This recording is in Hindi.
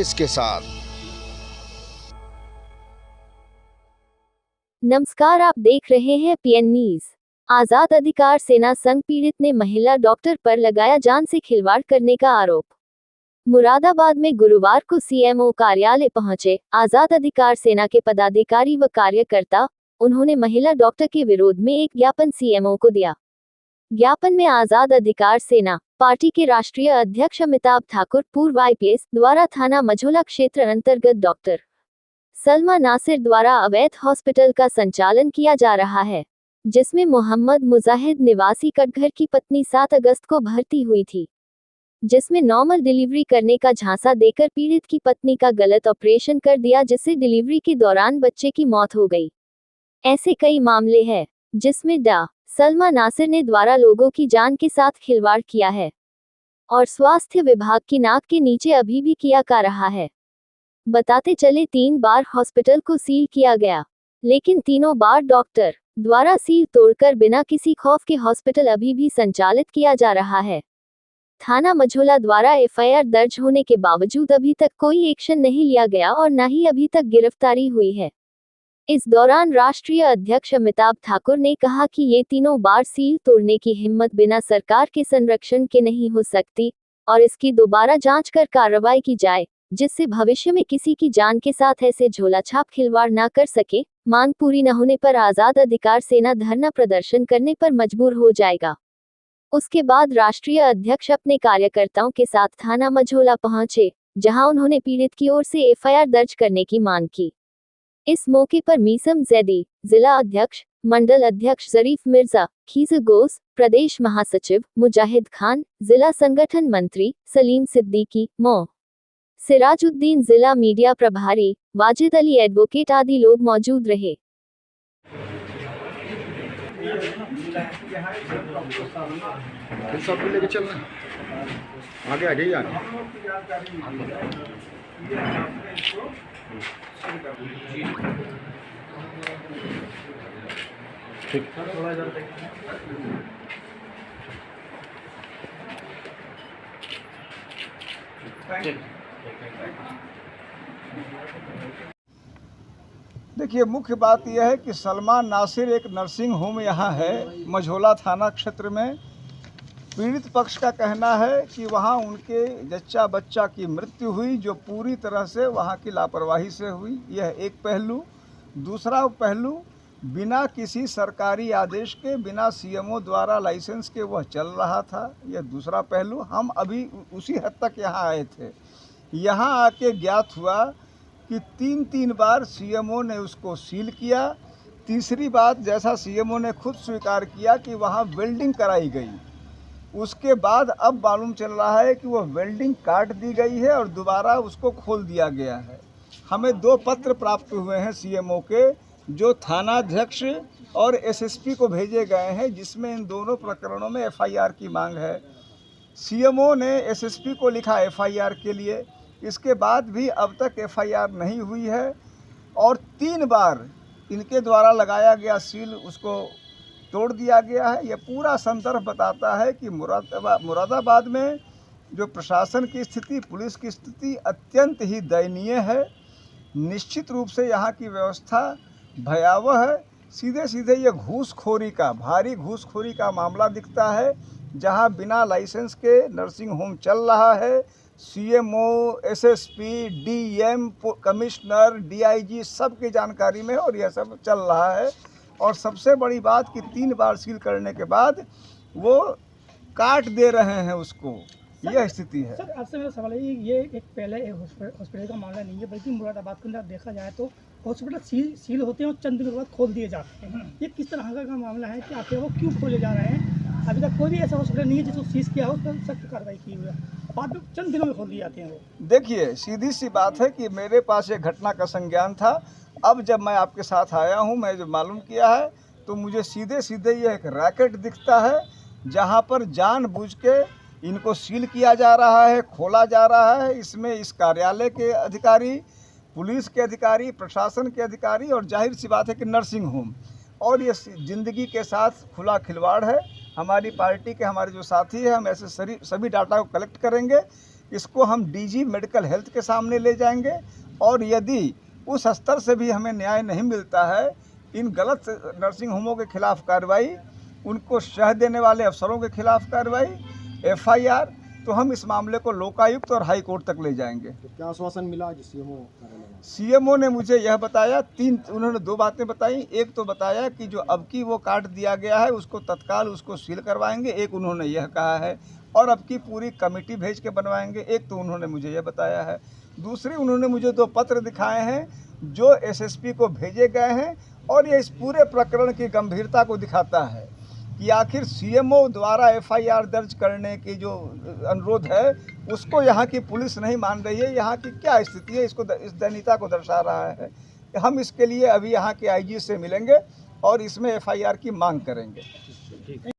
देश के साथ। नमस्कार, आप देख रहे हैं पीएन न्यूज। आजाद अधिकार सेना संघ पीड़ित ने महिला डॉक्टर पर लगाया जान से खिलवाड़ करने का आरोप। मुरादाबाद में गुरुवार को सीएमओ कार्यालय पहुंचे आजाद अधिकार सेना के पदाधिकारी व कार्यकर्ता। उन्होंने महिला डॉक्टर के विरोध में एक ज्ञापन सीएमओ को दिया। ज्ञापन में आजाद अधिकार सेना पार्टी के राष्ट्रीय अध्यक्ष अमिताभ ठाकुर पूर्व आईपीएस द्वारा थाना मझौला क्षेत्र अंतर्गत डॉक्टर सलमा नासिर द्वारा अवैध हॉस्पिटल का संचालन किया जा रहा है, जिसमें मोहम्मद मुजाहिद निवासी कटघर की पत्नी 7 अगस्त को भर्ती हुई थी, जिसमें नॉर्मल डिलीवरी करने का झांसा देकर पीड़ित की पत्नी का गलत ऑपरेशन कर दिया, जिससे डिलीवरी के दौरान बच्चे की मौत हो गई। ऐसे कई मामले हैं जिसमें डा सलमा नासिर ने द्वारा लोगों की जान के साथ खिलवाड़ किया है और स्वास्थ्य विभाग की नाक के नीचे अभी भी किया जा रहा है। बताते चले 3 बार हॉस्पिटल को सील किया गया, लेकिन तीनों बार डॉक्टर द्वारा सील तोड़कर बिना किसी खौफ के हॉस्पिटल अभी भी संचालित किया जा रहा है। थाना मझौला द्वारा एफआईआर दर्ज होने के बावजूद अभी तक कोई एक्शन नहीं लिया गया और न ही अभी तक गिरफ्तारी हुई है। इस दौरान राष्ट्रीय अध्यक्ष अमिताभ ठाकुर ने कहा कि ये तीनों बार सील तोड़ने की हिम्मत बिना सरकार के संरक्षण के नहीं हो सकती और इसकी दोबारा जांच कर कार्रवाई की जाए, जिससे भविष्य में किसी की जान के साथ ऐसे झोलाछाप खिलवाड़ न कर सके। मांग पूरी न होने पर आजाद अधिकार सेना धरना प्रदर्शन करने पर मजबूर हो जाएगा। उसके बाद राष्ट्रीय अध्यक्ष अपने कार्यकर्ताओं के साथ थाना मझौला पहुंचे, जहां उन्होंने पीड़ित की ओर से एफआईआर दर्ज करने की मांग की। इस मौके पर मीसम जैदी, जिला अध्यक्ष, मंडल अध्यक्ष जरीफ मिर्जा, खीज़ गोस, प्रदेश महासचिव मुजाहिद खान, जिला संगठन मंत्री सलीम सिद्दीकी, मो सिराजुद्दीन, जिला मीडिया प्रभारी वाजिद अली एडवोकेट आदि लोग मौजूद रहे। सब लेके चलना आगे आगे ही आगे। ठीक। देखिए, मुख्य बात यह है कि सलमा नासिर एक नर्सिंग होम यहाँ है मझौला थाना क्षेत्र में। पीड़ित पक्ष का कहना है कि वहाँ उनके जच्चा बच्चा की मृत्यु हुई, जो पूरी तरह से वहाँ की लापरवाही से हुई। यह एक पहलू। दूसरा पहलू, बिना किसी सरकारी आदेश के, बिना सीएमओ द्वारा लाइसेंस के वह चल रहा था। यह दूसरा पहलू। हम अभी उसी हद तक यहाँ आए थे। यहाँ आके ज्ञात हुआ कि 3 बार सीएमओ ने उसको सील किया। तीसरी बात, जैसा सीएमओ ने खुद स्वीकार किया कि वहाँ वेल्डिंग कराई गई, उसके बाद अब मालूम चल रहा है कि वह वेल्डिंग काट दी गई है और दोबारा उसको खोल दिया गया है। हमें 2 पत्र प्राप्त हुए हैं सीएमओ के, जो थानाध्यक्ष और एसएसपी को भेजे गए हैं, जिसमें इन दोनों प्रकरणों में एफआईआर की मांग है। सीएमओ ने एसएसपी को लिखा एफआईआर के लिए, इसके बाद भी अब तक एफआईआर नहीं हुई है और 3 बार इनके द्वारा लगाया गया सील उसको तोड़ दिया गया है। यह पूरा संदर्भ बताता है कि मुरादाबाद में जो प्रशासन की स्थिति, पुलिस की स्थिति अत्यंत ही दयनीय है। निश्चित रूप से यहाँ की व्यवस्था भयावह है। सीधे सीधे ये घूसखोरी का, भारी घूसखोरी का मामला दिखता है, जहाँ बिना लाइसेंस के नर्सिंग होम चल रहा है। CMO, SSP, DM, commissioner, DIG सबकी जानकारी में और यह सब चल रहा है। और सबसे बड़ी बात कि 3 बार सील करने के बाद वो काट दे रहे हैं उसको। यह स्थिति है। सर, आपसे मेरा सवाल है, ये एक पहले एक हॉस्पिटल का मामला नहीं है, बल्कि मुरादाबाद के अंदर देखा जाए तो हॉस्पिटल सील होते हैं और चंद दिनों बाद खोल दिए जाते हैं। ये किस तरह का मामला है कि आखिर वो क्यों खोले जा रहे हैं? अभी तक कोई भी ऐसा हॉस्पिटल नहीं है जिसको सीज किया हो, उस पर सख्त कार्रवाई की हुई है, बाद में चंद दिनों में खोल दिए जाते हैं वो। देखिए, सीधी सी बात है कि मेरे पास एक घटना का संज्ञान था। अब जब मैं आपके साथ आया हूँ, मैं जो मालूम किया है, तो मुझे सीधे सीधे ये एक रैकेट दिखता है, जहाँ पर जानबूझ के इनको सील किया जा रहा है, खोला जा रहा है। इसमें इस कार्यालय के अधिकारी, पुलिस के अधिकारी, प्रशासन के अधिकारी और जाहिर सी बात है कि नर्सिंग होम, और ये ज़िंदगी के साथ खुला खिलवाड़ है। हमारी पार्टी के हमारे जो साथी हैं, हम ऐसे सभी डाटा को कलेक्ट करेंगे। इसको हम डीजी मेडिकल हेल्थ के सामने ले जाएंगे, और यदि उस स्तर से भी हमें न्याय नहीं मिलता है, इन गलत नर्सिंग होमों के खिलाफ कार्रवाई, उनको शह देने वाले अफसरों के खिलाफ कार्रवाई, FIR, तो हम इस मामले को लोकायुक्त और हाई कोर्ट तक ले जाएंगे। तो क्या आश्वासन मिला आज सीएमओ कार्यालय में? सीएमओ ने मुझे यह बताया, उन्होंने 2 बातें बताई। एक तो बताया कि जो अब की वो कार्ड दिया गया है उसको तत्काल उसको सील करवाएंगे, एक उन्होंने यह कहा है, और अब की पूरी कमेटी भेज के बनवाएंगे, एक तो उन्होंने मुझे यह बताया है। दूसरी, उन्होंने मुझे 2 पत्र दिखाए हैं जो SSP को भेजे गए हैं, और ये इस पूरे प्रकरण की गंभीरता को दिखाता है कि आखिर सीएमओ द्वारा FIR दर्ज करने की जो अनुरोध है उसको यहाँ की पुलिस नहीं मान रही है। यहाँ की क्या स्थिति है, इसको इस दयनीयता को दर्शा रहा है। हम इसके लिए अभी यहाँ के IG से मिलेंगे और इसमें FIR की मांग करेंगे।